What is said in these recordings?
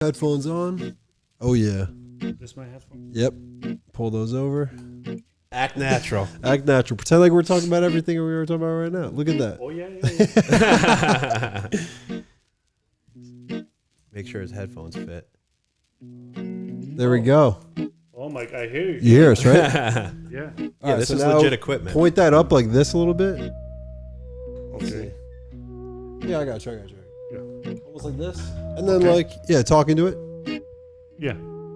Headphones on. Oh yeah. This my headphone. Yep. Pull those over. Act natural. Act natural. Pretend like we're talking about everything we were talking about right now. Look at that. Oh yeah. Make sure his headphones fit. There we go. Oh my! I hear you. You hear us, right? Yeah. Yeah, All right, this so is now legit equipment. Point that up like this a little bit. Okay. Yeah, I got you. Yeah. Almost like this. And then talking to it. Yeah.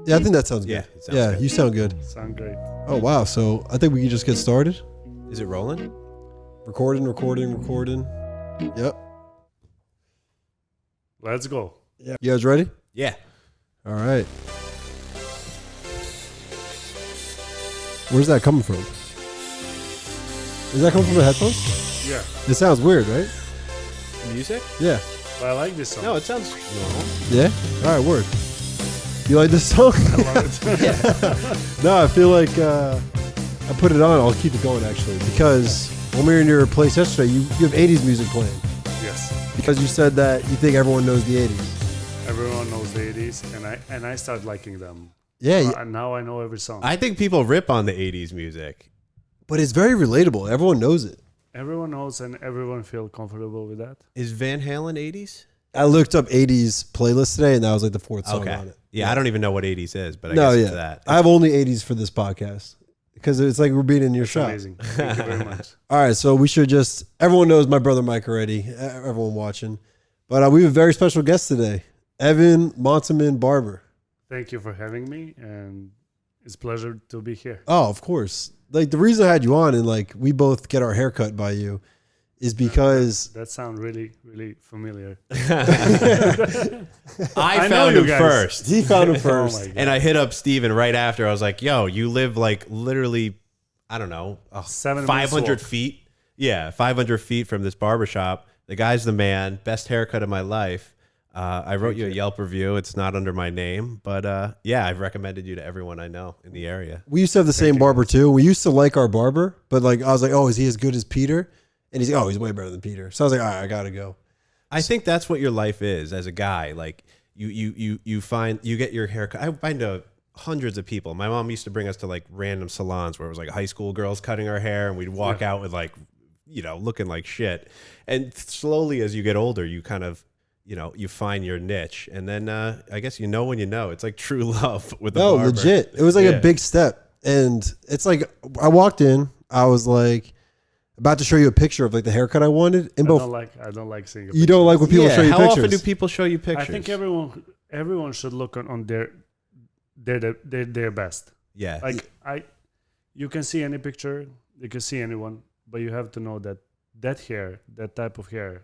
Yeah, I think that sounds good. Yeah, it sounds Yeah, good. you sound good. Sound great. Oh wow. So I think we can just get started. Is it rolling? Recording. Yep. Let's go. Yeah. You guys ready? Yeah. All right. Where's that coming from? Is that coming from the headphones? Yeah. It sounds weird, right? Music? Yeah. But I like this song. No, it sounds normal. Yeah? All right, word. You like this song? I love it. No, I feel like I put it on. I'll keep it going, actually. Because when we were in your place yesterday, you have 80s music playing. Yes. Because you said that you think everyone knows the 80s. Everyone knows the 80s, and I started liking them. Yeah, And now I know every song. I think people rip on the 80s music. but it's very relatable. Everyone knows it. Everyone knows, and everyone feel comfortable with that. Is Van Halen 80s? I looked up 80s playlist today, and that was like the fourth song Okay. on it. Yeah, I don't even know what 80s is, but I guess it's that. I have only 80s for this podcast because it's like we're being in your shop. Amazing. Thank you very much. All right, so we should just, everyone knows my brother Mike already, everyone watching. But we have a very special guest today, Evan Monteman Barber. Thank you for having me, and it's a pleasure to be here. Oh, of course. Like the reason I had you on and like we both get our hair cut by you is because That sounds really, really familiar. I know found you him guys. first. he found him Oh first. my God. And I hit up Steven right after. I was like, yo, you live like literally, I don't know, 7 minutes 500 walk. feet. Yeah, 500 feet from this barbershop. The guy's the man. Best haircut of my life. I wrote you a Yelp review. It's not under my name. But yeah, I've recommended you to everyone I know in the area. We used to have the same barber too. We used to like our barber, but like I was like, oh, is he as good as Peter? And he's like, oh, he's way better than Peter. So I was like, all right, I gotta go. I think that's what your life is as a guy. Like you get your haircut. I find hundreds of people. My mom used to bring us to like random salons where it was like high school girls cutting our hair, and we'd walk out with like, looking like shit. And slowly as you get older, you kind of, you find your niche, and then I guess when you know. It's like true love with the barber. Legit. It was like a big step, and it's like I walked in, I was like about to show you a picture of like the haircut I wanted, and I don't like seeing. You don't like when people show you how pictures. often do people show you pictures? I think everyone should look on their best. Yeah. Like you can see any picture, you can see anyone, but you have to know that hair, that type of hair,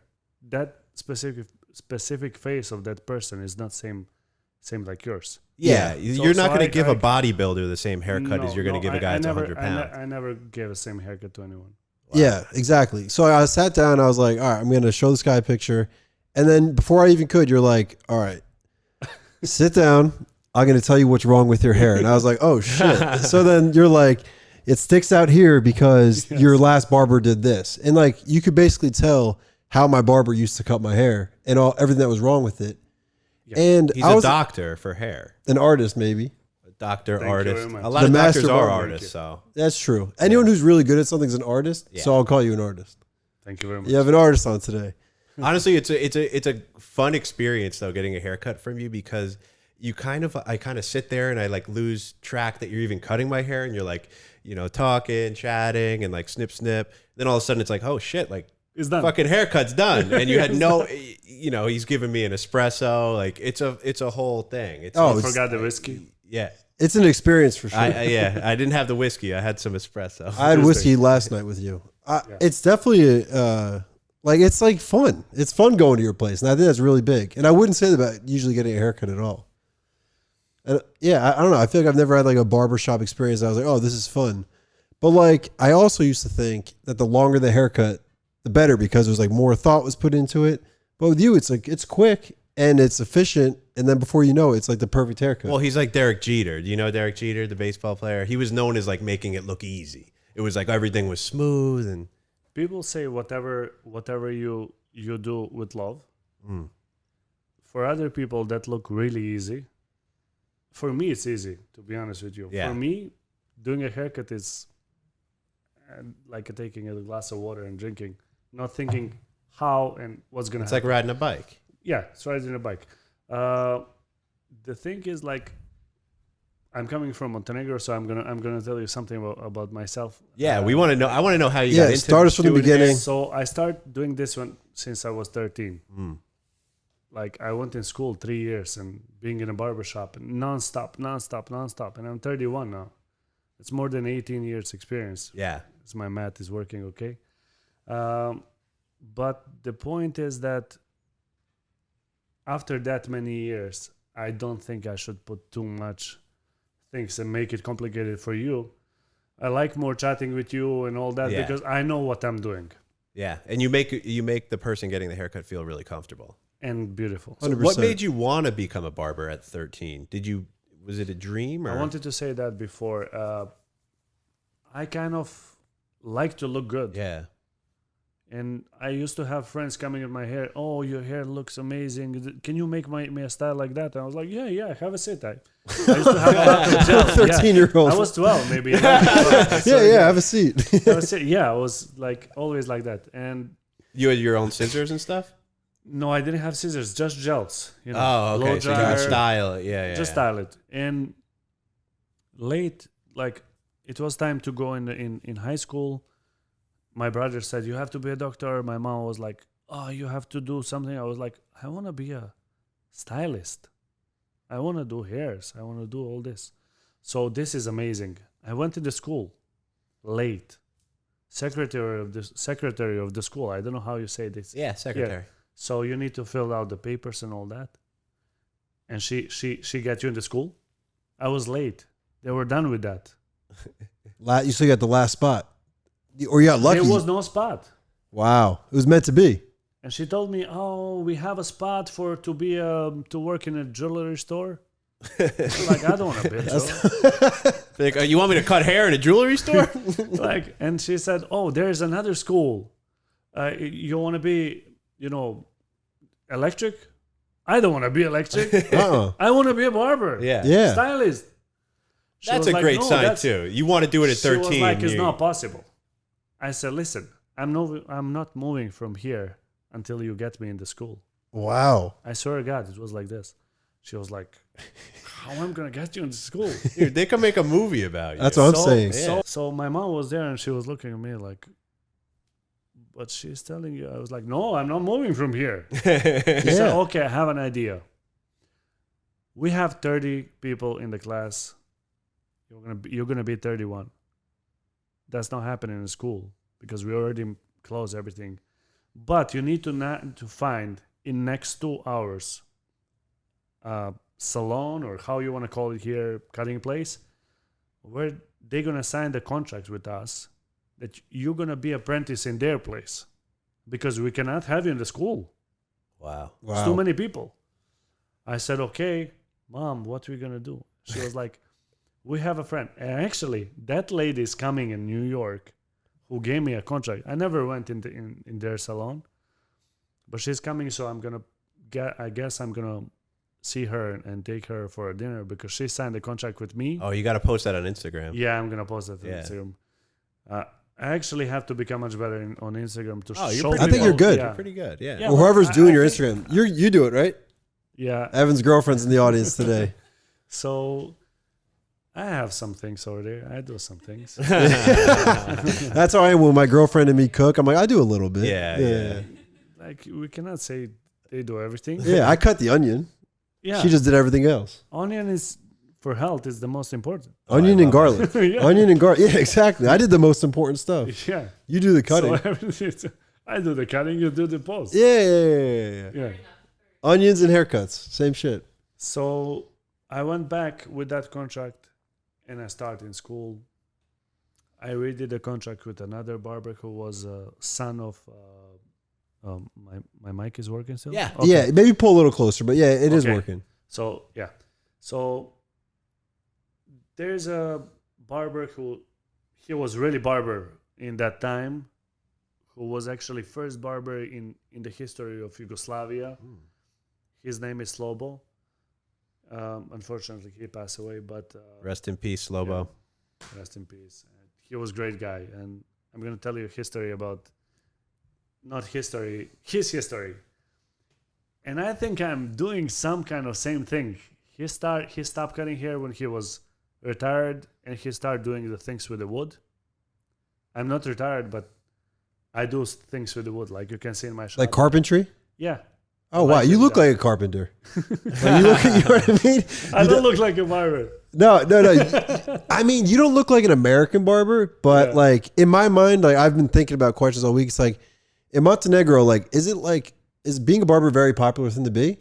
that specific face of that person is not same like yours. Yeah, Yeah. you're not going to I give a bodybuilder the same haircut as you're going to give a guy that's 100 pounds. I never gave the same haircut to anyone. Yeah, exactly. So I sat down, I was like, all right, I'm going to show this guy a picture. And then before I even could, you're like, all right, sit down. I'm going to tell you what's wrong with your hair. And I was like, oh shit. So then you're like, it sticks out here because your last barber did this. And like, you could basically tell how my barber used to cut my hair and everything that was wrong with it. Yeah. And He's I a was doctor for hair. an artist, maybe. A doctor, Thank you artist. very much. A lot The of master doctors are barber. artists, so. That's true. Anyone who's really good at something is an artist. Yeah. So I'll call you an artist. Thank you very much. You have an artist on today. Honestly, it's a fun experience though, getting a haircut from you, because I kind of sit there and I like lose track that you're even cutting my hair, and you're like, talking, chatting, and like snip. Then all of a sudden it's like, oh shit, like It's done. fucking haircut's done, and you had no, he's giving me an espresso. Like it's a whole thing. I forgot the whiskey. Yeah. It's an experience for sure. I didn't have the whiskey. I had some espresso. I had whiskey last night with you. It's definitely it's like fun. It's fun going to your place, and I think that's really big. And I wouldn't say that about usually getting a haircut at all. And I don't know. I feel like I've never had like a barbershop experience. I was like, oh, this is fun. But like, I also used to think that the longer the haircut, the better, because it was like more thought was put into it. But with you, it's like it's quick and it's efficient, and then before you know it, it's like the perfect haircut. Well, he's like Derek Jeter. Do you know Derek Jeter, the baseball player? He was known as like making it look easy. It was like everything was smooth, and People say whatever you do with love, for other people that look really easy. For me, it's easy, to be honest with you. Yeah. For me, doing a haircut is like taking a glass of water and drinking, not thinking how and what's going to It's happen. like riding a bike. Yeah, it's riding a bike. The thing is, like, I'm coming from Montenegro, so I'm gonna tell you something about myself. Yeah, we want to know. I want to know how you got into start us from the doing beginning. this. So I started doing this one since I was 13. Like, I went in school 3 years and being in a barber shop non-stop. And I'm 31 now. It's more than 18 years experience. Yeah. As my math is working okay. But the point is that after that many years, I don't think I should put too much things and make it complicated for you. I like more chatting with you and all that because I know what I'm doing. Yeah, and you make the person getting the haircut feel really comfortable And beautiful. So what made you want to become a barber at 13? Was it a dream? Or? I wanted to say that before. I kind of like to look good. Yeah. And I used to have friends coming at my hair. Oh, your hair looks amazing. Can you make me a style like that? And I was like, yeah, have a sit. I used to have a lot of gel. 13-year-old. I was 12 maybe. Have a seat. I was like always like that. And you had your own scissors and stuff? no, I didn't have scissors, just gels. You know, Oh, okay. blow So you dryer, could style it. Yeah. just style it. And late, like it was time to go in high school. My brother said, you have to be a doctor. My mom was like, oh, you have to do something. I was like, I want to be a stylist. I want to do hairs. I want to do all this. So this is amazing. I went to the school late. Secretary of the school. I don't know how you say this. Yeah, secretary. Yeah. So you need to fill out the papers and all that. And she got you into school. I was late. They were done with that. You still got the last spot. Or you got lucky. There was no spot. Wow. It was meant to be. And she told me, "Oh, we have a spot to work in a jewelry store." Like, I don't want to bitch. Like, you want me to cut hair in a jewelry store? Like, and she said, "Oh, there's another school. You want to be, electric? I don't want to be electric. I want to be a barber. Yeah. Stylist." She That's was a like, great "No, sign that's-" too. You want to do it at She 13. was like, "It's not possible." I said, "Listen, I'm not moving from here until you get me in the school." Wow. I swear to God, it was like this. She was like, "How am I gonna get you into school?" Dude, they can make a movie about you. That's what I'm saying. So my mom was there and she was looking at me like, "But she's telling you." I was like, "No, I'm not moving from here." She said, "Okay, I have an idea. We have 30 people in the class. You're gonna be 31. That's not happening in school because we already closed everything. But you need to find in next 2 hours salon, or how you want to call it here, cutting place, where they're gonna sign the contract with us that you're gonna be apprentice in their place, because we cannot have you in the school. Wow. It's too many people." I said, "Okay, Mom, what are we gonna do?" She was like, "We have a friend." And actually, that lady is coming in New York, who gave me a contract. I never went in their salon, but she's coming, so I guess I'm gonna see her and take her for a dinner because she signed a contract with me. Oh, you got to post that on Instagram. Yeah, I'm gonna post it on Instagram. I actually have to be much better on Instagram to show people. I think you're good. You're pretty good. Yeah. Well, whoever's doing your Instagram, you do it, right? Yeah. Evan's girlfriend's in the audience today. So I have some things over there. I do some things. That's how I am when my girlfriend and me cook. I'm like, I do a little bit. Yeah. Like, we cannot say they do everything. Yeah, I cut the onion. Yeah. She just did everything else. Onion is, for health, is the most important. Onion and garlic. Yeah. Onion and garlic. Yeah, exactly. I did the most important stuff. Yeah. You do the cutting. So I do the cutting, you do the post. Yeah. Onions and haircuts. Same shit. So I went back with that contract and I started in school. I redid a contract with another barber who was a son of... my mic is working still? Yeah. Okay. Yeah, maybe pull a little closer, but yeah, it is working. So, yeah. So there's a barber he was really barber in that time, who was actually first barber in the history of Yugoslavia. His name is Slobo. Unfortunately, he passed away, but Rest in peace, Lobo. rest in peace. He was a great guy, and I'm going to tell you history about, not history, his history. And I think I'm doing some kind of same thing. He stopped cutting hair when he was retired, and he started doing the things with the wood. I'm not retired, but I do things with the wood, like you can see in my shop. Like carpentry? Yeah. Oh, wow. You look like a carpenter. Like, you know what I mean? I don't look like a barber. No. I mean, you don't look like an American barber, but like in my mind, like I've been thinking about questions all week. It's like in Montenegro, like, is being a barber very popular thing to be?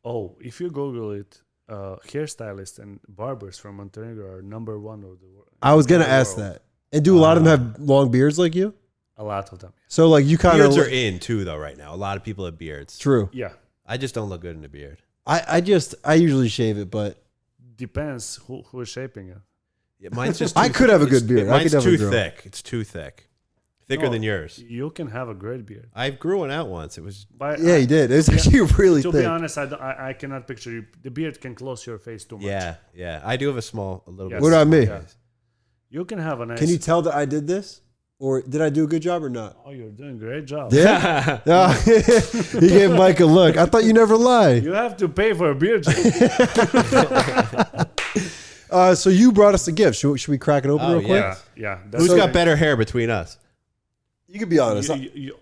Oh, if you Google it, hairstylists and barbers from Montenegro are number one of the world. I was going to ask that. And do a lot of them have long beards like you? A lot of them. So like you kind of Beards are in too, though. Right now, a lot of people have beards. True. Yeah. I just don't look good in a beard. I usually shave it, but Depends who is shaping it. Yeah, mine's just. I could have a good beard. I Mine's could too definitely grow. thick. It's too thick. Thicker No, than yours. You can have a great beard. I grew one out once. It was. But Yeah, you did. It's actually really To thick. be honest, I cannot picture you. The beard can close your face too much. Yeah. I do have a little Yes. bit. What about me? Yeah. You can have a nice. Can you tell that I did this? Or did I do a good job or not? Oh, you're doing a great job. Yeah? Oh, he gave Mike a look. I thought you never lie. You have to pay for a beard job. So you brought us a gift. Should we crack it open real quick? Yeah. Who's got better hair between us? You can be honest. You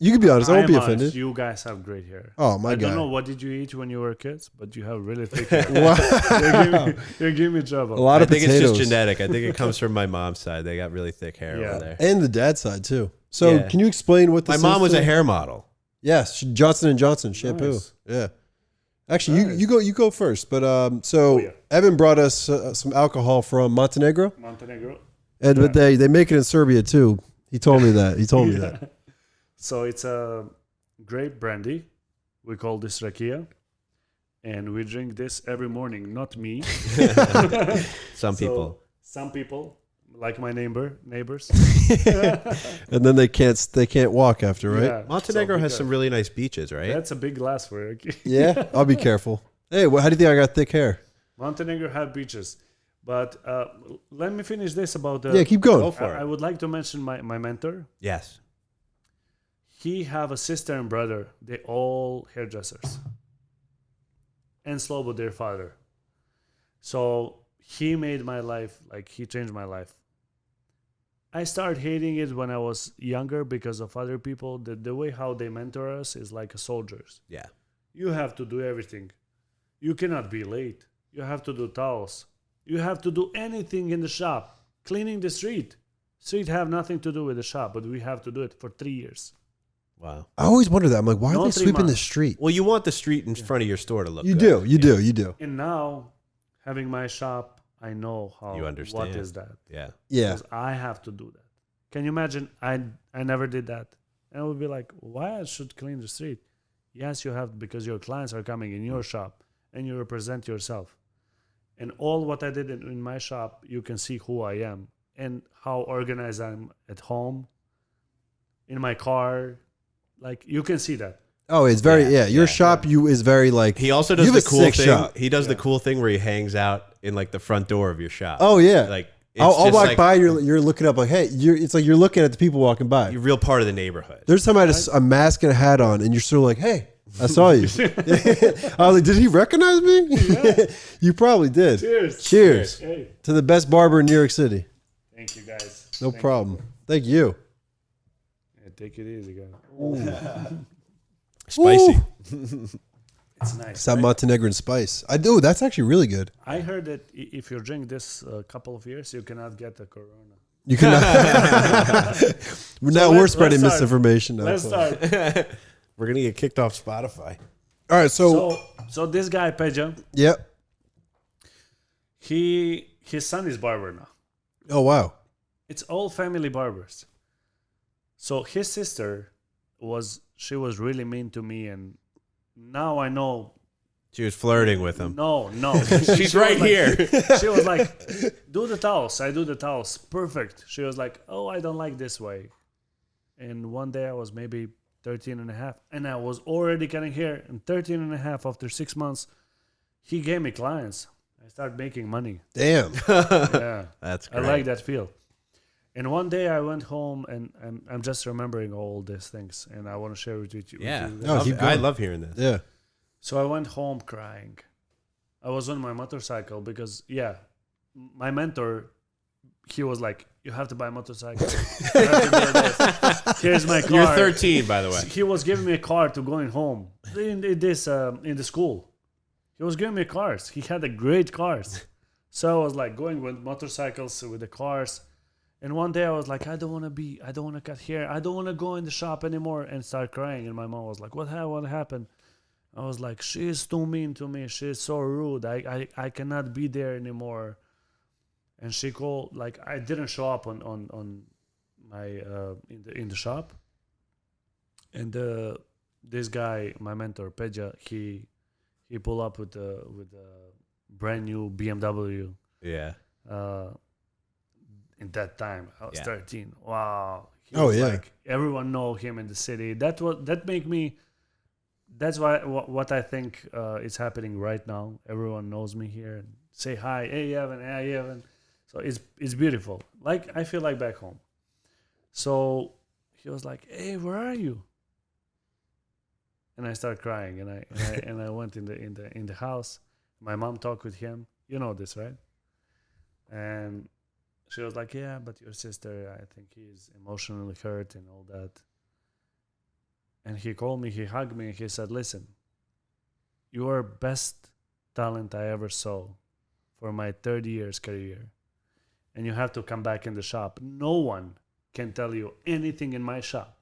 You can be honest. I won't be am honest, offended. You guys have great hair. Oh, my I God. don't know what did you eat when you were kids, but you have really thick hair. Wow. You're giving me trouble. A lot I of think potatoes. it's just genetic. I think it comes from my mom's side. They got really thick hair Yeah. over there. And the dad side, too. So Yeah. can you explain what My this mom is was a today? hair model. Yes, Johnson & Johnson shampoo. Nice. Yeah. Actually, Nice. you go first. But so yeah. Evan brought us some alcohol from Montenegro. Montenegro. And but they make it in Serbia, too. He told me that. He told me that. So it's a grape brandy. We call this rakia. And we drink this every morning. Not me. Some people. Some people, like my neighbors. And then they can't walk after, right? Yeah. Montenegro So has some really nice beaches, right? That's a big glass for it. Yeah? I'll be careful. Hey, how do you think I got thick hair? Montenegro have beaches. But let me finish this about the... Yeah, keep going. Go for I it. would like to mention my mentor. Yes. He have a sister and brother. They all hairdressers. And Slobo, their father. So he made my life, like he changed my life. I started hating it when I was younger because of other people. The way how they mentor us is like a soldiers. Yeah. You have to do everything. You cannot be late. You have to do towels. You have to do anything in the shop. Cleaning the street. Street have nothing to do with the shop, but we have to do it for 3 years. Wow. I always wonder that. I'm like, why No are they 3 sweeping the months. street? Well, you want the street in front of your store to look You good. do. You do. And now, having my shop, I know how. You understand. What is that? Yeah. Yeah. Because I have to do that. Can you imagine? I never did that, and I would be like, why I should clean the street? Yes, you have, because your clients are coming in your shop, and you represent yourself. And all what I did in my shop, you can see who I am and how organized I'm at home, in my car. Like, you can see that. Oh, it's very Your yeah, shop is very like. He also You does have the a cool sick thing. shop. He does the cool thing where he hangs out in like the front door of your shop. Oh yeah. Like it's I'll just walk like by. You're looking up like, hey, it's like you're looking at the people walking by. you're a real part of the neighborhood. There's time I had a mask and a hat on, and you're still like, hey, I saw you. I was like, did he recognize me? Yeah. You probably did. Cheers. Hey, To the best barber in New York City. thank you guys. No Thank problem. Thank you. You. Yeah, take it easy, guys. Spicy. It's nice. It's that Montenegrin spice. I do. That's actually really good. I heard that if you drink this a couple of years, you cannot get the corona. You cannot. Now we're let's spreading start. misinformation. Now. Let's start. We're gonna get kicked off Spotify. All right. So, So this guy Peja, yep. his son is barber now. Oh wow. It's all family barbers. So his sister was really mean to me, and now I know. She was flirting with him. No. She's right here. She was like, do the towels. I do the towels. Perfect. She was like, oh, I don't like this way. And one day I was maybe 13 and a half. And I was already getting hair. And 13 and a half, after 6 months, he gave me clients. I started making money. Damn. Yeah. That's great. I like that feel. And one day I went home and I'm just remembering all these things. And I want to share it with you. Yeah. with you. No, keep going. I love hearing this. Yeah. So I went home crying. I was on my motorcycle because, my mentor, he was like, you have to buy a motorcycle. You have to do this. Here's my car. You're 13, by the way. He was giving me a car to going home in the school. He was giving me cars. He had a great cars. So I was like going with motorcycles with the cars. And one day I was like, I don't want to cut hair. I don't want to go in the shop anymore, and start crying. And my mom was like, what happened? I was like, she is too mean to me. She is so rude. I cannot be there anymore. And she called, like, I didn't show up on my in the shop. And this guy, my mentor, Peja, he pulled up with a brand new BMW. Yeah. In that time, I was Yeah. 13. Wow. He Oh, was yeah. Like, everyone know him in the city. That make me. That's why what I think is happening right now. Everyone knows me here and say hi. Hey, Evan. Hey, Evan. So it's beautiful. Like, I feel like back home. So he was like, hey, where are you? And I started crying, and I went in the house. My mom talked with him. You know this, right? And she was like, yeah, but your sister, I think he's emotionally hurt and all that. And he called me, he hugged me, and he said, listen, you are best talent I ever saw for my 30 years career. And you have to come back in the shop. No one can tell you anything in my shop.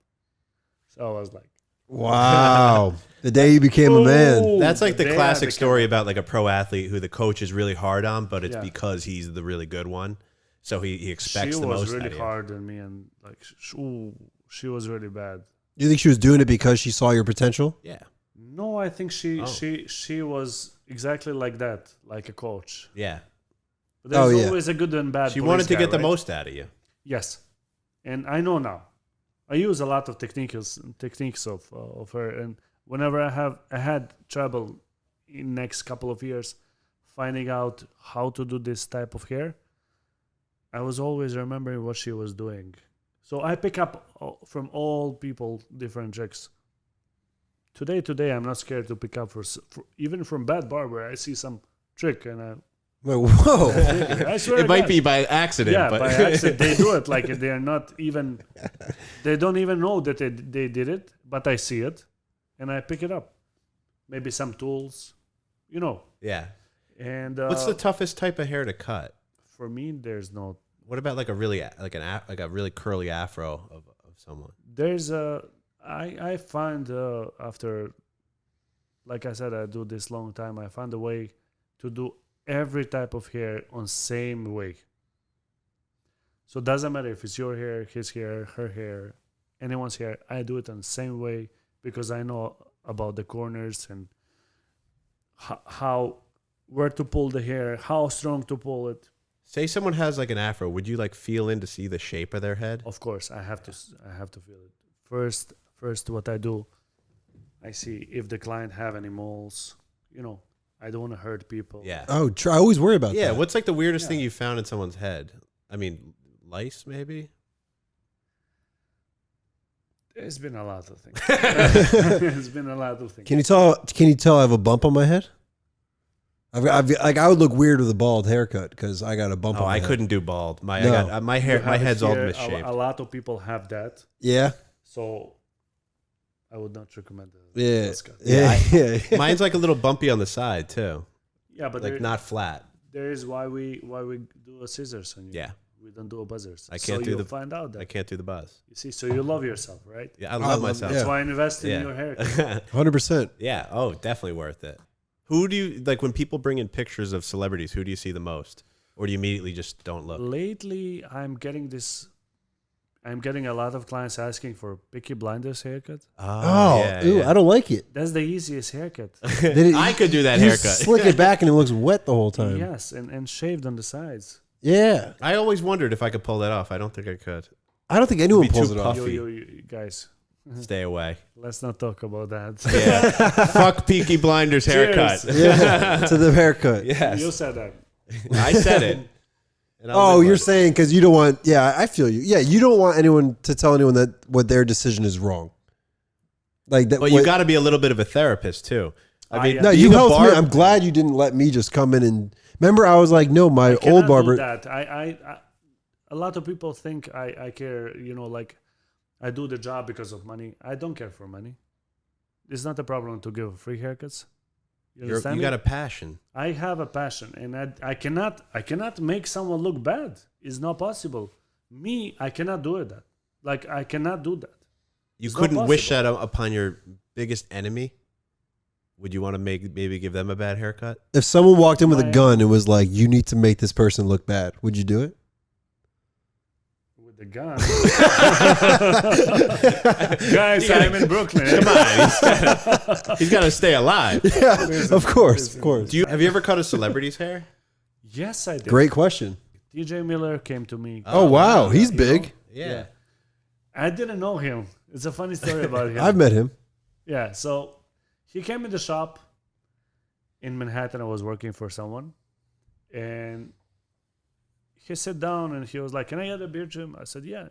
So I was like, Wow. The day you became a man. "Ooh." That's like the day I classic became- story about like a pro athlete who the coach is really hard on, but it's Yeah. because he's the really good one. So he expects She the was most out really of you. hard on me, and like, she was really bad. You think she was doing it because she saw your potential? Yeah. No, I think she Oh. she was exactly like that, like a coach. Yeah. But there's Oh, yeah. always a good and bad. She police wanted to guy, get the right? most out of you. Yes, and I know now. I use a lot of techniques of her, and whenever I had trouble in next couple of years finding out how to do this type of hair, I was always remembering what she was doing. So I pick up from all people different tricks. Today I'm not scared to pick up for even from bad barber. I see some trick and I Wait, whoa. I swear It to might God. be by accident, Yeah, but by accident they do it. Like they're not even, they don't even know that they did it, but I see it, and I pick it up. Maybe some tools, you know. yeah. And What's the toughest type of hair to cut? for me, there's no. What about like a really like a really curly afro of someone? There's a. I find after, like I said, I do this long time. I find a way to do every type of hair on same way. So it doesn't matter if it's your hair, his hair, her hair, anyone's hair. I do it on the same way because I know about the corners and how where to pull the hair, how strong to pull it. Say someone has like an afro, would you like feel in to see the shape of their head? Of course, I have to feel it. First, what I do, I see if the client have any moles. You know, I don't want to hurt people. Yeah. Oh, I always worry about Yeah. that. What's like the weirdest Yeah. thing you found in someone's head? I mean, lice maybe? There's been a lot of things. There's been a lot of things. Can you tell I have a bump on my head? Like I would look weird with a bald haircut because I got a bump Oh, on my I head. couldn't do bald. My No. I got my hair. You My have it head's all here. misshaped. A lot of people have that, Yeah. so I would not recommend it. Yeah. That's good. Yeah. Yeah. Mine's like a little bumpy on the side too, Yeah, but like not flat. there is why we do a scissors on you. Yeah, We don't do a buzzers. I can't so do you'll the- find out that. I can't do the buzz. You see, so you love yourself, right? Yeah, I I love love- myself. yeah. That's why I invest in Yeah. your hair. 100%. Yeah. Oh, definitely worth it. Who do you like when people bring in pictures of celebrities? Who do you see the most, or do you immediately just don't look? Lately, I'm getting a lot of clients asking for Peaky Blinders haircut. Oh, yeah, ooh, yeah. I don't like it. That's the easiest haircut. Then I could do that you haircut. slick it back and it looks wet the whole time. Yes, and shaved on the sides. Yeah. I always wondered if I could pull that off. I don't think I could. I don't think anyone It'd be pulls too it off. puffy. You guys, Stay away. Let's not talk about that. Yeah. Fuck Peaky Blinders haircut. Yeah, to the haircut. Yes. You said that. I said it. And I'll Oh, live you're by it. saying because you don't want. Yeah, I feel you. Yeah, you don't want anyone to tell anyone that what their decision is wrong. Like that. But you got to be a little bit of a therapist too. I mean, No, being you a helped me. barber- I'm glad you didn't let me just come in and. Remember, I was like, no, my I cannot old do barber. that. A lot of people think I care. You know, like I do the job because of money. I don't care for money. It's not a problem to give free haircuts. You understand you me? got a passion. I have a passion, and I cannot make someone look bad. It's not possible. Me, I cannot do it. That like I cannot do that. You It's not couldn't wish possible. that upon your biggest enemy. Would you want to maybe give them a bad haircut? If someone walked in with a My- gun and was like, "You need to make this person look bad," would you do it? With the gun. Guys, I'm in Brooklyn. Come on, he's got to stay alive. Yeah, of course, of course. Have you ever cut a celebrity's hair? Yes, I did. Great question. TJ Miller came to me. Oh wow, he's You know? big. Yeah. I didn't know him. It's a funny story about him. I've met him. Yeah, so he came in the shop in Manhattan. I was working for someone, and he sat down and he was like, "Can I get a beer, Jim?" I said, "Yeah."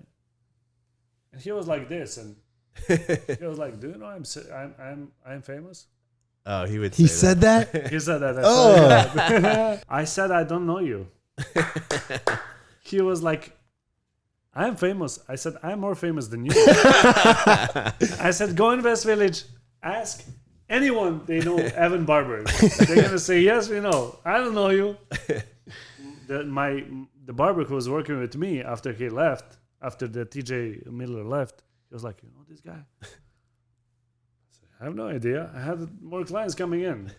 And he was like this, and he was like, "Do you know I'm famous?" Oh, he would. He say said that. He said that. Oh. I said, "I don't know you." He was like, "I'm famous." I said, "I'm more famous than you." I said, "Go in West Village, ask anyone they know Evan Barber. They're gonna say yes, we know. I don't know you." The barber who was working with me after he left, after the TJ Miller left, he was like, "You know this guy?" I said, "I have no idea. I had more clients coming in."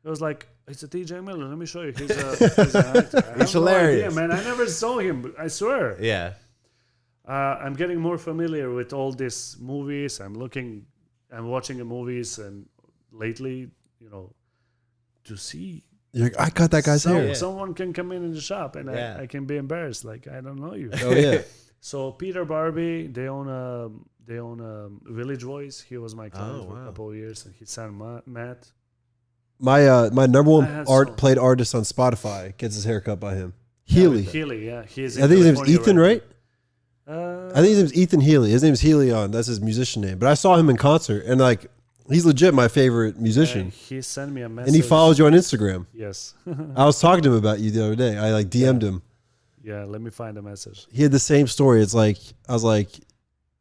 He was like, "It's a TJ Miller. Let me show you. He's an actor." I have hilarious. no idea, man. I never saw him. I swear. Yeah. I'm getting more familiar with all these movies. I'm watching the movies, and lately, to see You're like, I cut that guy's hair. Yeah. someone can come in the shop, and Yeah. I can be embarrassed, like I don't know you. Oh yeah. So Peter Barbie, they own a Village Voice. He was my client Oh, for a wow. couple of years, and his son Matt. My number I one had played artist on Spotify gets his hair cut by him. Healy. Healy, yeah, he's. I think his name's Ethan, right? Uh, I think his name's Ethan Healy. His name's Healy on. That's his musician name. But I saw him in concert, and like, he's legit my favorite musician. he sent me a message, And he follows you on Instagram. Yes. I was talking to him about you the other day. I like DM'd him. Yeah, let me find a message. He had the same story. It's like I was like,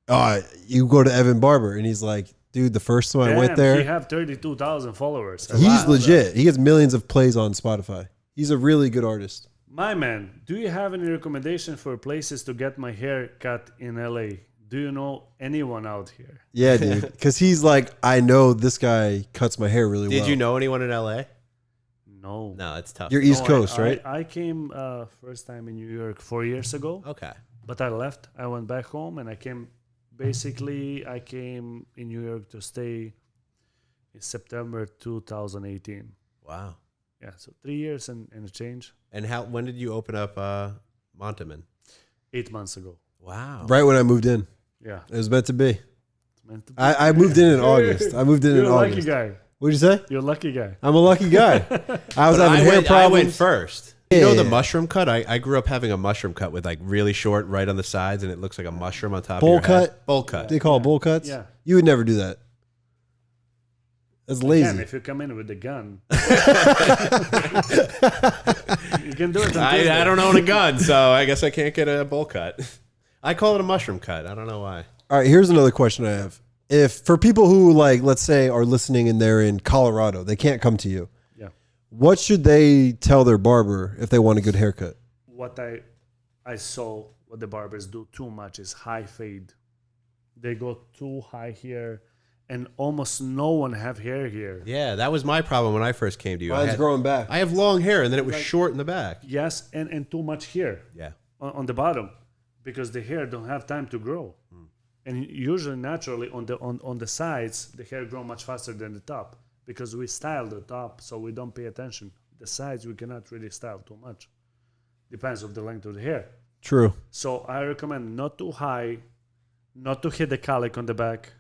"Oh, you go to Evan Barber," and he's like, "Dude, the first time I went He there, have 32,000 followers. he's legit. He gets millions of plays on Spotify. He's a really good artist." My man, do you have any recommendation for places to get my hair cut in LA? Do you know anyone out here? Yeah, dude. Because he's like, I know this guy cuts my hair really well. Did you know anyone in LA? No. No, it's tough. You're East No, Coast, right? I came first time in New York 4 years ago, Okay. but I left. I went back home, and I came in New York to stay in September 2018. Wow. Yeah, so 3 years and a change. And when did you open up Monteman? 8 months ago. Wow. Right when I moved in. Yeah. It was meant to be. It's meant to be. I moved in August. I moved in You're in a lucky August. guy. What'd you say? You're a lucky guy. I'm a lucky guy. I was having hair I problems. went first. You know the Yeah. mushroom cut? I grew up having a mushroom cut with like really short right on the sides, and it looks like a mushroom on top Bowl of your head. cut? Bowl cut. They call it bowl cuts? Yeah. You would never do that. That's lazy. Again, if you come in with a gun, you can do it. On I Tuesday. don't own a gun, so I guess I can't get a bowl cut. I call it a mushroom cut. I don't know why. All right, here's another question I have. If for people who like, let's say, are listening and they're in Colorado, they can't come to you. Yeah. What should they tell their barber if they want a good haircut? What I saw what the barbers do too much is high fade. They go too high here, and almost no one have hair here. Yeah, that was my problem when I first came to you. Mine's growing back. I have long hair, and then it was short in the back. Yes, and too much here Yeah. on the bottom, because the hair don't have time to grow. And usually, naturally, on the sides, the hair grow much faster than the top, because we style the top, so we don't pay attention. The sides we cannot really style too much. Depends on the length of the hair. True. So I recommend not too high, not to hit the colic on the back,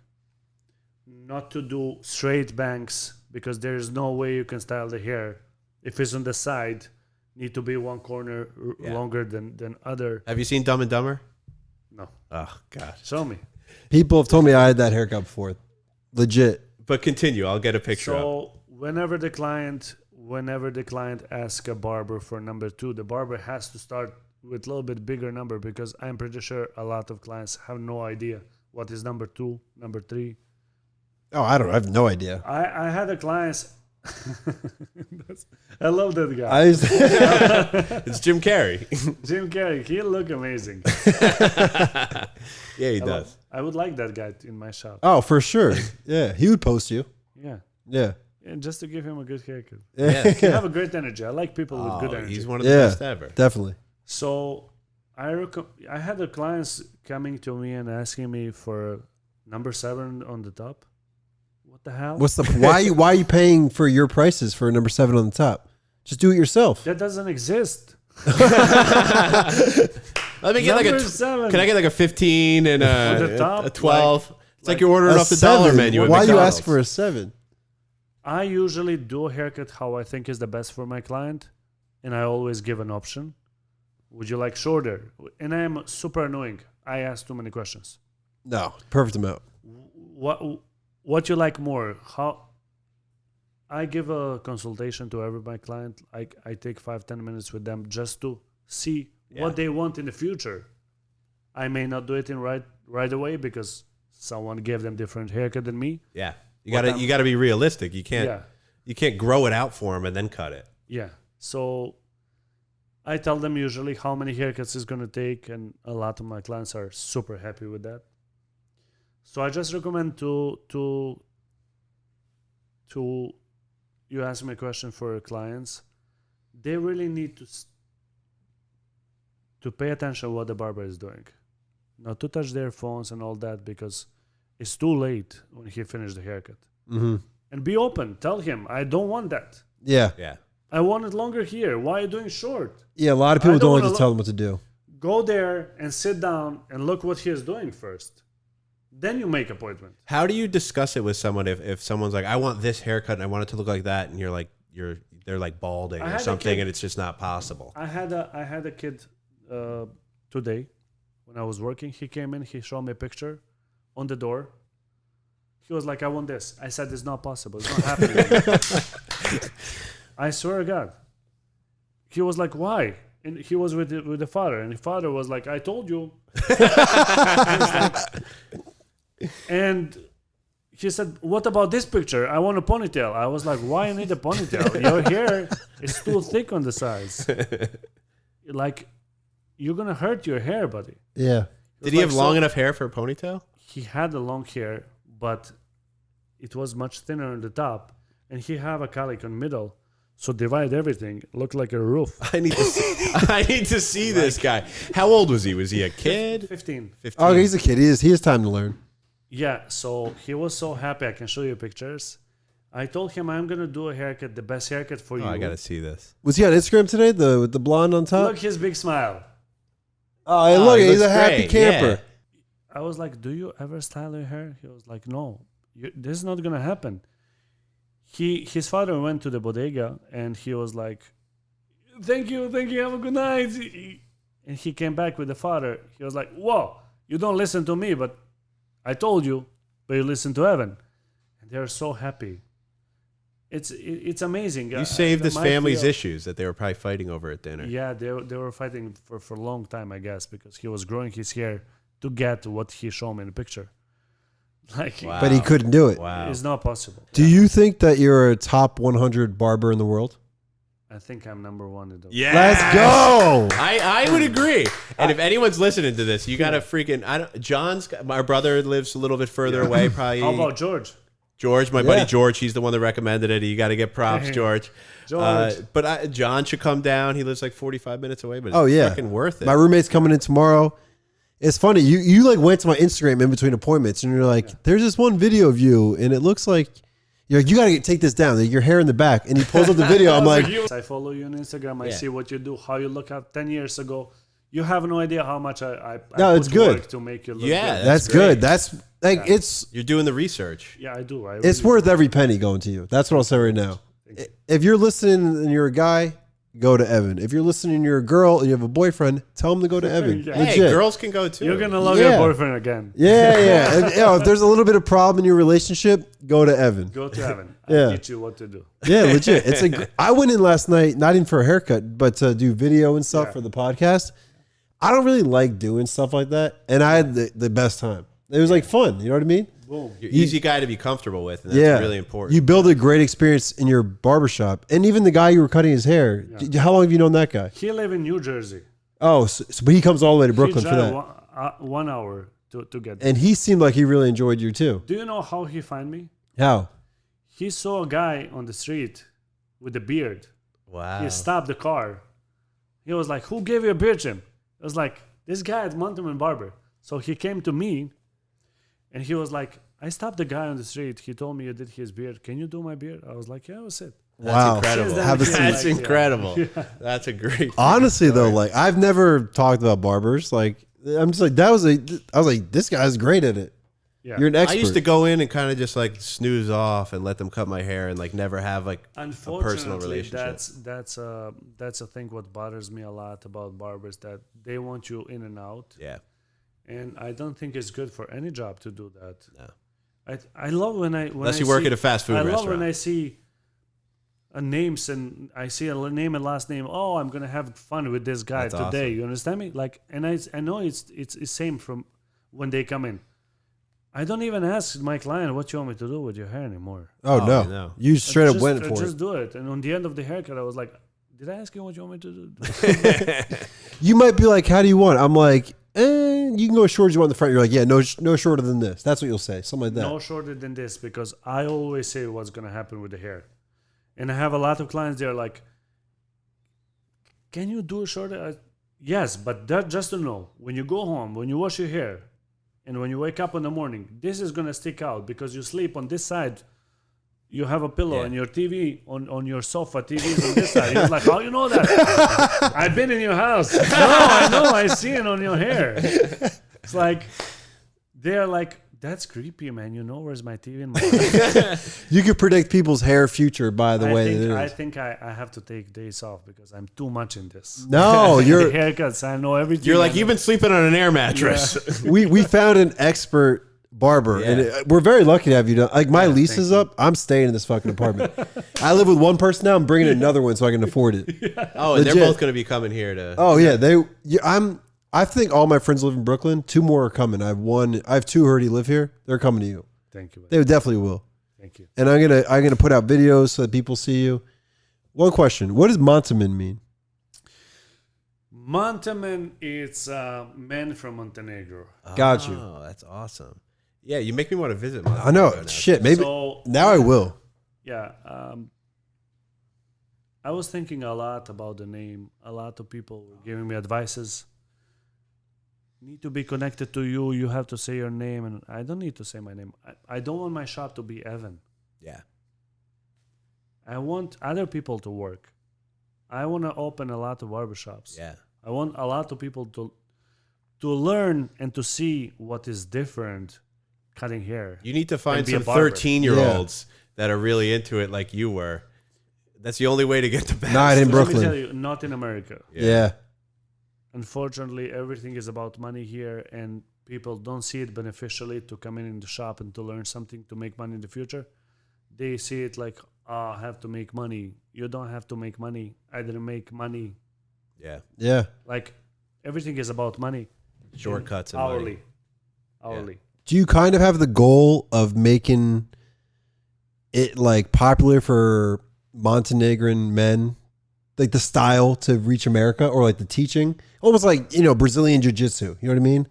not to do straight bangs because there is no way you can style the hair. If it's on the side, need to be one corner longer than other. Have you seen Dumb and Dumber? No. Oh God. Show me. People have told me I had that haircut before. Legit. But continue. I'll get a picture. So whenever the client asks a barber for number 2, the barber has to start with a little bit bigger number because I'm pretty sure a lot of clients have no idea what is number 2, number 3. Oh, I don't know. I have no idea. I had a client. I love that guy. It's Jim Carrey. Jim Carrey. He look amazing. Yeah, he does. I would like that guy in my shop. Oh, for sure. Yeah, he would post you. Yeah. Yeah. And just to give him a good haircut. Yeah. You have a great energy. I like people with good energy. He's one of the best ever. Definitely. So I had the clients coming to me and asking me for number 7 on the top. What the hell? What's the why are you paying for your prices for number 7 on the top? Just do it yourself. That doesn't exist. Let me get Number like a 7. Can I get like a 15 and the top, a 12? It's like you're A ordering off the dollar 7. menu. At Why you McDonald's. ask for a 7? I usually do a haircut how I think is the best for my client, and I always give an option. Would you like shorter? And I am super annoying. I ask too many questions. No, perfect amount. What you like more? How? I give a consultation to every my client. I take 5-10 minutes with them just to see what they want in the future. I may not do it in right away because someone gave them different haircut than me. Yeah, you gotta be realistic. You can't grow it out for them and then cut it. Yeah. So I tell them usually how many haircuts it's gonna take, and a lot of my clients are super happy with that. So I just recommend to you ask me a question for clients. They really need to pay attention what the barber is doing, not to touch their phones and all that because it's too late when he finished the haircut. Mm-hmm. And be open. Tell him I don't want that. Yeah. Yeah. I want it longer here. Why are you doing short? Yeah, a lot of people don't like to tell them what to do. Go there and sit down and look what he is doing first. Then you make appointment. How do you discuss it with someone if someone's like, I want this haircut and I want it to look like that, and you're like they're like balding or something and it's just not possible? I had a kid today when I was working. He came in, he showed me a picture on the door. He was like, I want this. I said, it's not possible. It's not happening. I swear to God. He was like, why? And he was with the father. And the father was like, I told you. And he said, what about this picture? I want a ponytail. I was like, why you need a ponytail? Your hair is too thick on the sides. Like, you're going to hurt your hair, buddy. Yeah. Did he have long enough hair for a ponytail? He had a long hair, but it was much thinner on the top. And he had a calico in the middle. So divide everything. Looked like a roof. I need to see this guy. How old was he? Was he a kid? 15. Oh, he's a kid. He has time to learn. Yeah, so he was so happy. I can show you pictures. I told him I'm going to do a haircut, the best haircut for you. I got to see this. Was he on Instagram today, with the blonde on top? Look his big smile. Oh, look, he's a happy great. camper. Yeah. I was like, do you ever style your hair? He was like, no, this is not going to happen. His father went to the bodega and he was like, thank you, have a good night. And he came back with the father. He was like, whoa, you don't listen to me, but I told you, but you listen to Evan. And they're so happy. It's amazing. You saved this family's issues that they were probably fighting over at dinner. Yeah, they were fighting for a long time, I guess, because he was growing his hair to get what he showed me in the picture. Like, Wow. But he couldn't do it. Wow. It's not possible. Do you think that you're a top 100 barber in the world? I think I'm number 1 in the Yeah. Let's go. I would agree. And if anyone's listening to this, you got to freaking... my brother lives a little bit further away, probably. How about George? George, my buddy George, he's the one that recommended it. You got to get props, George. George. But John should come down. He lives like 45 minutes away, but it's fucking worth it. My roommate's coming in tomorrow. It's funny. You like went to my Instagram in between appointments, and you're like, "There's this one video of you, and it looks like you're like, you gotta take this down. Your hair in the back." And he pulls up the video. I'm like, I follow you on Instagram. I see what you do, how you look at 10 years ago. You have no idea how much I No, put it's good. work to make you look Yeah, good. That's great. good. That's like it's You're doing the research. Yeah, I do. it's worth every penny going to you. That's what I'll say right now. If you're listening and you're a guy, go to Evan. If you're listening and you're a girl and you have a boyfriend, tell him to go to Evan. Yeah. Hey, Legit. girls can go too. You're gonna love Yeah. your boyfriend again. Yeah. And, if there's a little bit of problem in your relationship, go to Evan. Go to Evan. Yeah. I'll teach you what to do. Yeah, legit. I went in last night, not even for a haircut, but to do video and stuff Yeah. for the podcast. I don't really like doing stuff like that, and I had the best time. It was like fun. You know what I mean? Boom. You're easy guy to be comfortable with, and that's really important. You build a great experience in your barbershop, and even the guy you were cutting his hair. How long have you known that guy? He live in New Jersey. Oh, but he comes all the way to Brooklyn he for drive that. 1 hour to get there. And he seemed like he really enjoyed you too. Do you know how he find me? How? He saw a guy on the street with a beard. Wow. He stopped the car. He was like, "Who gave you a beard, Jim?" I was like, "This guy at Monteman Barber." So he came to me, and he was like, "I stopped the guy on the street. He told me you did his beard. Can you do my beard?" I was like, "Yeah, that's it." Wow. Incredible. Since then, Have a he was seat. That's like, incredible. Yeah. That's a great. Honestly, though, like I've never talked about barbers. Like I'm just like I was like, this guy's great at it. Yeah. You're an I expert. used to go in and kind of just like snooze off and let them cut my hair and like never have like a personal Unfortunately, relationship. that's a thing. What bothers me a lot about barbers, that they want you in and out, Yeah. and I don't think it's good for any job to do that. No. I love when Unless I you work see- at a fast food I restaurant. love when I see names and I see a name and last name. Oh, I'm gonna have fun with this guy That's today. awesome. You understand me? Like, and I know it's same from when they come in. I don't even ask my client what you want me to do with your hair anymore. oh no. no. You straight up Just- went for just it. do it. And on the end of the haircut, I was like, "Did I ask you what you want me to do?" You might be like, how do you want? I'm like, you can go as short as you want in the front. You're like, yeah, no shorter than this. That's what you'll say. Something like that. No shorter than this, because I always say what's gonna happen with the hair, and I have a lot of clients. They're like, "Can you do it shorter?" Yes, but that just to know, when you go home, when you wash your hair, and when you wake up in the morning, this is gonna stick out because you sleep on this side. You have a pillow Yeah. and your TV on your sofa. TV's on this side. He was like, "How you know that?" I've been in your house. No, I know. I see it on your hair. It's like they're like, "That's creepy, man. You know where's my TV in my house?" You could predict people's hair future by the way it I is. think I have to take days off because I'm too much in this. No, The you're. haircuts. I know everything. You're like, I know. you've been sleeping on an air mattress. we found an expert barber, and we're very lucky to have you done. Like my lease is up. I'm staying in this fucking apartment. I live with one person now. I'm bringing another one so I can afford it. Oh, and they're Legit. both going to be coming here to. Oh yeah, I think all my friends live in Brooklyn. 2 more are coming. I have 2 who already live here. They're coming to you. Thank you. They definitely will. Thank you. And I'm gonna put out videos so that people see you. One question: what does Monteman mean? Monteman, it's men from Montenegro. Got you. Oh, that's awesome. Yeah, you make me want to visit. Montenegro I know. now. Shit. Maybe So now I will. yeah, I was thinking a lot about the name. A lot of people were giving me advices. Need to be connected to you. You have to say your name, and I don't need to say my name. I don't want my shop to be Evan. Yeah. I want other people to work. I want to open a lot of barbershops. Yeah. I want a lot of people to learn and to see what is different cutting hair. You need to find be a some barber. 13-year-olds that are really into it like you were. That's the only way to get the best. Not in Let me Brooklyn. tell you, not in America. Yeah. Unfortunately, everything is about money here, and people don't see it beneficially to come in the shop and to learn something to make money in the future. They see it like, oh, I have to make money. You don't have to make money. I didn't make money. Yeah. Yeah. Like, everything is about money. Shortcuts and hourly. money. Hourly. Do you kind of have the goal of making it like popular for Montenegrin men, like the style to reach America, or like the teaching, almost like Brazilian jiu-jitsu? You know what I mean?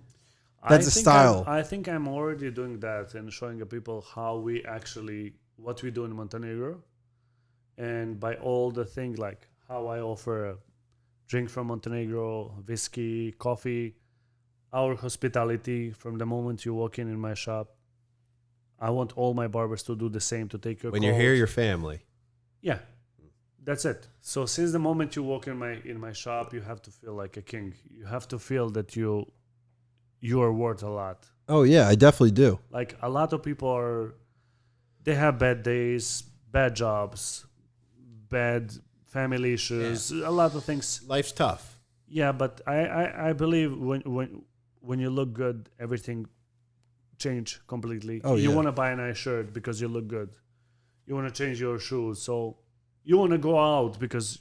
That's a style. I think I'm already doing that and showing the people how we actually, what we do in Montenegro. And by all the things like how I offer a drink from Montenegro, whiskey, coffee, our hospitality from the moment you walk in my shop. I want all my barbers to do the same, to take your When calls. you're here, you're family. Yeah. That's it. So since the moment you walk in my shop, you have to feel like a king. You have to feel that you are worth a lot. Oh yeah, I definitely do. Like a lot of people they have bad days, bad jobs, bad family issues, a lot of things. Life's tough. Yeah, but I believe when you look good, everything change completely. Oh, you yeah. want to buy a nice shirt because you look good. You want to change your shoes, so you want to go out because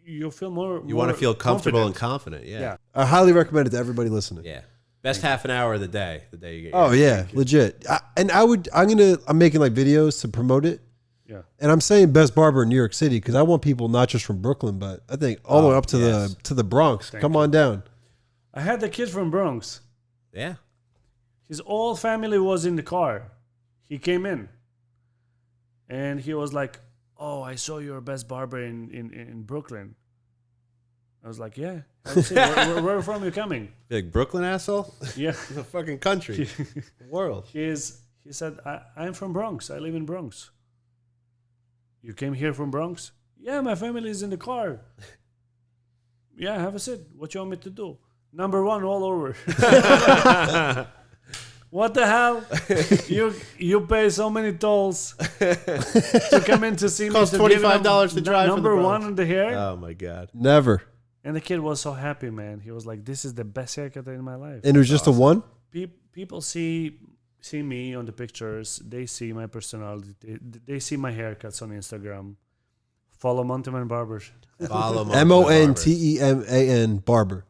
you feel more. You want to feel comfortable confident. and confident. Yeah. Yeah. I highly recommend it to everybody listening. Yeah. Best half an hour of the day you get. Oh yeah, legit. I'm making like videos to promote it. Yeah. And I'm saying best barber in New York City because I want people not just from Brooklyn, but I think all the way up to the Bronx. Thank Come you. on down. I had a kid from Bronx. Yeah. His whole family was in the car. He came in, and he was like, "Oh, I saw you're best barber in Brooklyn." I was like, "Yeah." Where from you coming? Like Brooklyn asshole? Yeah. The fucking country. World. He said, I'm from Bronx. I live in Bronx. You came here from Bronx? Yeah, my family is in the car. Yeah, have a sit. What you want me to do? Number one all over. What the hell? You pay so many tolls to come in to see me. Costs $25 to drive from the Number Bronx. one in the hair. Oh my God. Never. And the kid was so happy, man. He was like, "This is the best haircut in my life." And it was just a one. People see me on the pictures. They see my personality. They see my haircuts on Instagram. Follow Monteman Barber. Follow Monteman Barber.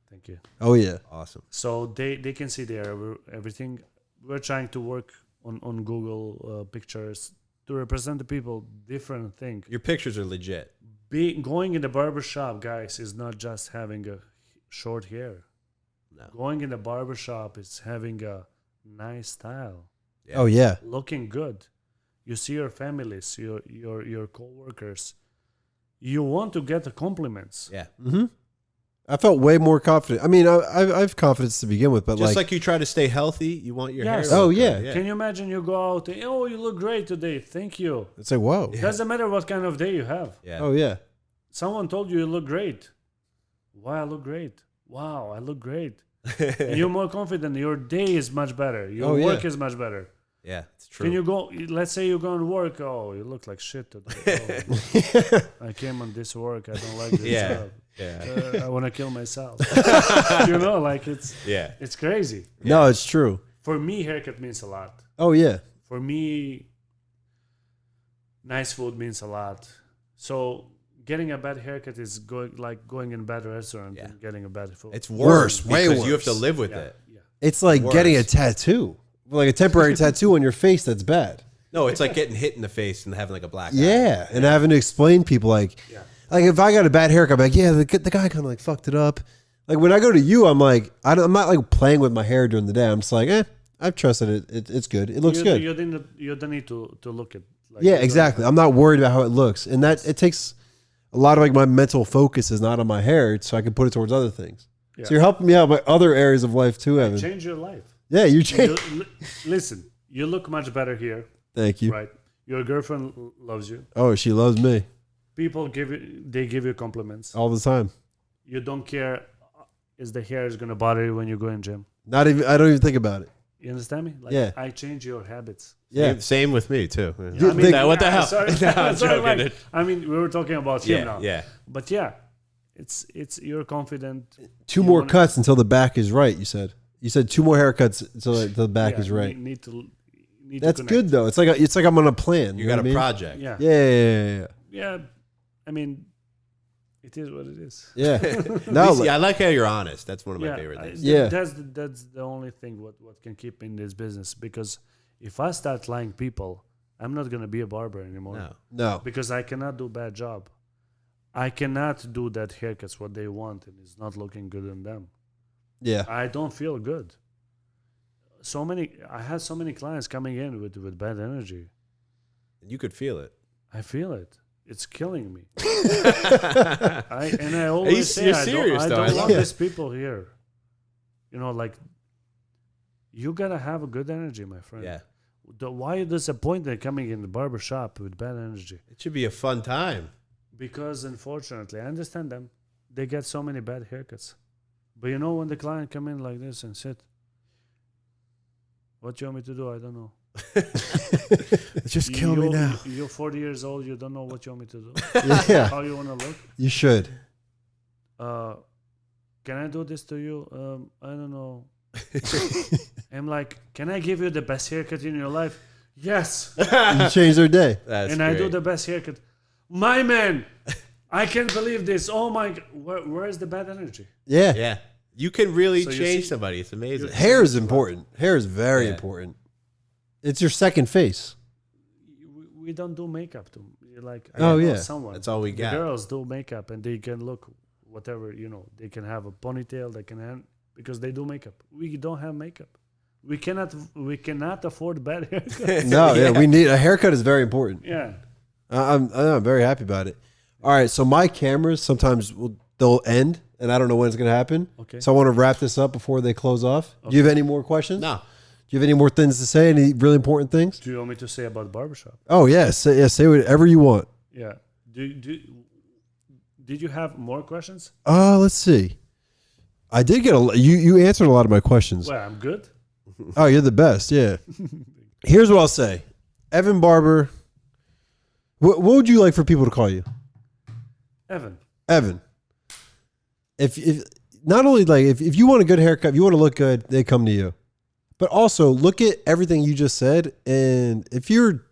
Thank you. Oh yeah. Awesome. So they can see there everything. We're trying to work on Google pictures to represent the people. Different thing. Your pictures are legit. Going in the barber shop, guys, is not just having a short hair. No. Going in the barber shop is having a nice style. Yeah. Oh yeah. Looking good. You see your families, your co-workers. You want to get the compliments. Yeah. Mm-hmm. I felt way more confident. I mean, I have confidence to begin with, but Just like you try to stay healthy, you want your Yes. hair. Oh, look yeah. good. Can you imagine you go out and, "Oh, you look great today. Thank you." it's like, whoa. Yeah. Doesn't matter what kind of day you have. Yeah. Oh yeah. Someone told you look great. Why I look great? Wow, I look great. And you're more confident. Your day is much better. Your Oh, yeah. work is much better. Yeah, it's true. Can you go? Let's say you go to work. Oh, you look like shit today. Oh, I came on this work. I don't like this Yeah. job. Yeah. I want to kill myself. Like Yeah. it's crazy. No, it's true. For me, haircut means a lot. Oh yeah. For me, nice food means a lot. So getting a bad haircut is going in a bad restaurant Yeah. and getting a bad food. It's Worse, worse, way because you have to worse. live with yeah, it. yeah. It's like Worse. getting a tattoo, like a temporary tattoo on your face. That's bad. No, it's like getting hit in the face and having like a black eye. Yeah, and having to explain people like if I got a bad haircut, I'm like, yeah, the guy kind of like fucked it up. Like when I go to you, I'm like, I'm not like playing with my hair during the day. I'm just like, I've trusted it. It's good. It looks good. You don't need to look at. Like, Yeah, exactly. I'm not worried about how it looks, and that it takes a lot of like my mental focus is not on my hair, so I can put it towards other things. Yeah. So you're helping me out with other areas of life too, Evan. Change your life. Yeah, you change. Listen, you look much better here, Thank you. right? Your girlfriend loves you. Oh, she loves me People give you compliments. all the time. You don't care. Is the hair is gonna bother you when you go in gym? Not even. I don't even think about it. You understand me? Like, Yeah. I change your habits. Yeah. Same with me too. You- they- what the hell? Sorry, No, I'm sorry, joking. Mike. I mean, we were talking about him Yeah, now. yeah. But yeah, it's you're confident. Two You more wanna- cuts until the back is right. You said. You said 2 more haircuts until the back Yeah, is right. Need to. That's connect. good though. It's like I'm on a plan. You know got what I a mean? project. Yeah. Yeah. Yeah. I mean, it is what it is. Yeah. At No. least- I like how you're honest. That's one of my favorite things. Yeah. That's the only thing what can keep me in this business, because if I start lying people, I'm not gonna be a barber anymore. No. No. Because I cannot do bad job. I cannot do that haircuts what they want and it's not looking good on them. Yeah. I don't feel good. I had so many clients coming in with bad energy. You could feel it. I feel it. It's killing me. I always say you're I serious, don't though. I want love these people here. Like you gotta have a good energy, my friend. Yeah. Why are you disappointed coming in the barber shop with bad energy? It should be a fun time. Because unfortunately, I understand them. They get so many bad haircuts. But you know when the client come in like this and sit, what you want me to do? I don't know. Just kill me now. You're 40 years old. You don't know what you want me to do. Yeah. How you want to look? You should. Can I do this to you? I don't know. I'm like, can I give you the best haircut in your life? Yes. You change their day. That's and great. I do the best haircut. My man, I can't believe this. Oh my God. Where's the bad energy? Yeah. Yeah. You can really So you change see- somebody. It's amazing. Hair is important. Hair is very Yeah. important. It's your second face. We don't do makeup too. Like, I Oh, know yeah. someone. That's all we The got. girls do makeup and they can look whatever, they can have a ponytail, they can have, because they do makeup. We don't have makeup. We cannot afford bad haircuts. No, yeah, we need a haircut is very important. Yeah. I'm very happy about it. All right, so my cameras sometimes they'll end, and I don't know when it's going to happen. Okay. So I want to wrap this up before they close off. Do you have any more questions? No. Do you have any more things to say? Any really important things? Do you want me to say about barbershop? Oh yeah, say whatever you want. Yeah. Did you have more questions? Let's see. I did get you answered a lot of my questions. Well, I'm good. Oh, you're the best. Yeah. Here's what I'll say. Evan Barber. What would you like for people to call you? Evan. Evan. If not only like if you want a good haircut, if you want to look good, they come to you. But also look at everything you just said, and if you're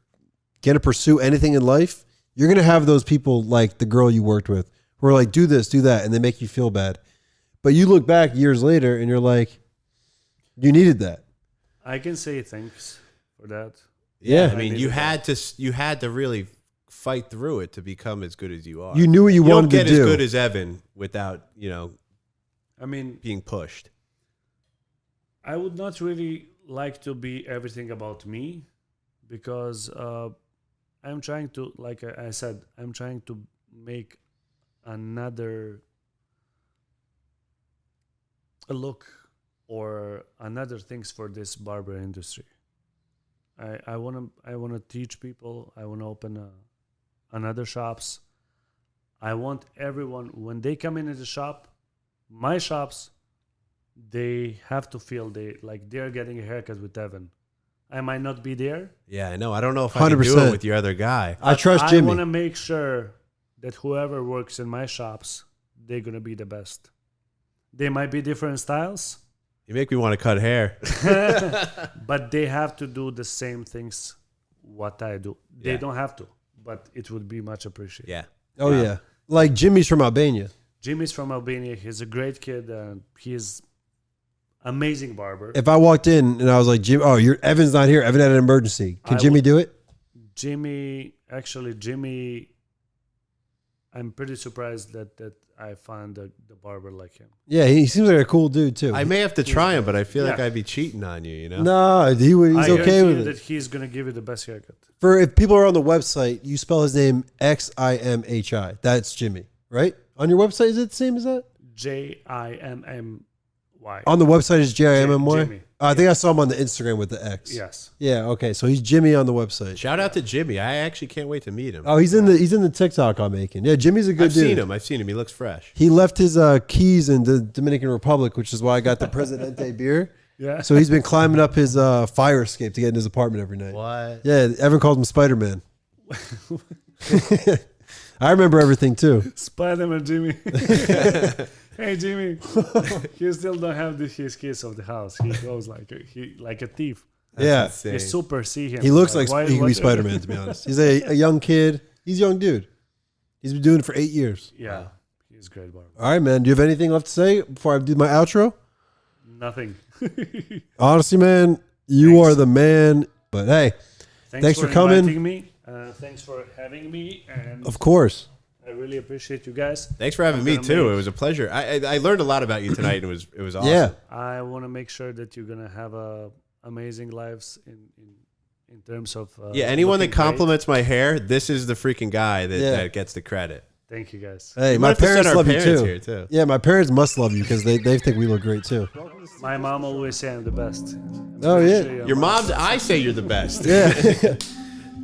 gonna pursue anything in life, you're gonna have those people like the girl you worked with who are like, do this, do that, and they make you feel bad. But you look back years later and you're like, you needed that. I can say thanks for that. Yeah. I mean, I you needed had to really fight through it to become as good as you are. You knew what you wanted don't get to do. as good as Evan without, I mean, being pushed. I would not really like to be everything about me because I'm trying to, like I said, I'm trying to make another a look or another things for this barber industry. I want to teach people. I want to open another shops. I want everyone when they come into the shop, my shops, they have to feel they're getting a haircut with Evan. I might not be there. Yeah, I know. I don't know if I can do 100%. it with your other guy. I trust I Jimmy. want to make sure that whoever works in my shops, they're gonna be the best. They might be different styles, You make me want to cut hair. but they have to do the same things what I do. They Yeah. don't have to, but it would be much appreciated. Yeah. Oh yeah. Like Jimmy's from Albania. Jimmy's from Albania. He's a great kid, and he's amazing barber. If I walked in and I was like, Jim, Evan's not here. Evan had an emergency. Can I Jimmy would- do it? Jimmy, I'm pretty surprised that I found the barber like him. Yeah, he seems like a cool dude too. I may have to try him, but I feel like Yeah. I'd be cheating on you, No, he's I okay guarantee with you it. that he's gonna give you the best haircut. For if people are on the website, you spell his name Ximhi. That's Jimmy, right? On your website, is it the same as that? Jimmy. On the website is Jimmy. Jimmy. I think I saw him on the Instagram with the X. Yes. Yeah. Okay. So he's Jimmy on the website. Shout out to Jimmy. I actually can't wait to meet him. Oh, he's in the TikTok I'm making. Yeah, Jimmy's a good I've dude. seen him. He looks fresh. He left his keys in the Dominican Republic, which is why I got the Presidente beer. Yeah. So he's been climbing up his fire escape to get in his apartment every night. What? Yeah, Evan called him Spider-Man. I remember everything too. Spider-Man Jimmy. Hey Jimmy, he still don't have his keys of the house. He goes like a thief. Yeah. insane. He super see him. He looks like why- he could why- be Spider-Man, to be honest. He's a young kid. He's a young dude. He's been doing it for 8 years. Yeah, he's a great barber. All right, man. Do you have anything left to say before I do my outro? Nothing. Honestly, man, you Thanks. are the man. But hey, Thanks for coming. inviting me. Thanks for having me, and of course. I really appreciate you guys. Thanks for having I'm me gonna too. make- It was a pleasure. I learned a lot about you tonight, and it was awesome. Yeah. I want to make sure that you're gonna have amazing lives in terms of Yeah. Anyone that looking great. compliments my hair, this is the freaking guy that, Yeah. that gets the credit. Thank you guys. Hey, We might my have to send parents our love you parents too. here, too. Yeah, my parents must love you because they think we look great too. My mom always say I'm the best. I'm Oh, pretty yeah. sure Your mom's. I say you're the best. Yeah.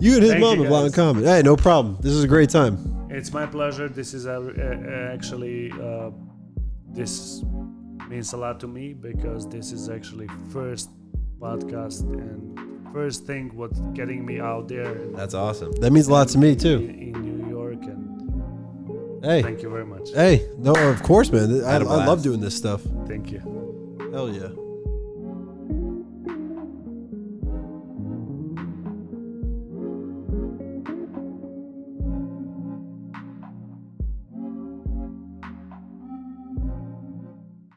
You and his Thank mom you, have a lot in guys. common. Hey, no problem. This is a great time. It's my pleasure. This is actually this means a lot to me because this is actually first podcast and first thing what's getting me out there. That's awesome. That means a lot to me too. In New York, and Hey, thank you very much. hey, no, of course, man. I Had a blast. love doing this stuff. Thank you. Hell yeah.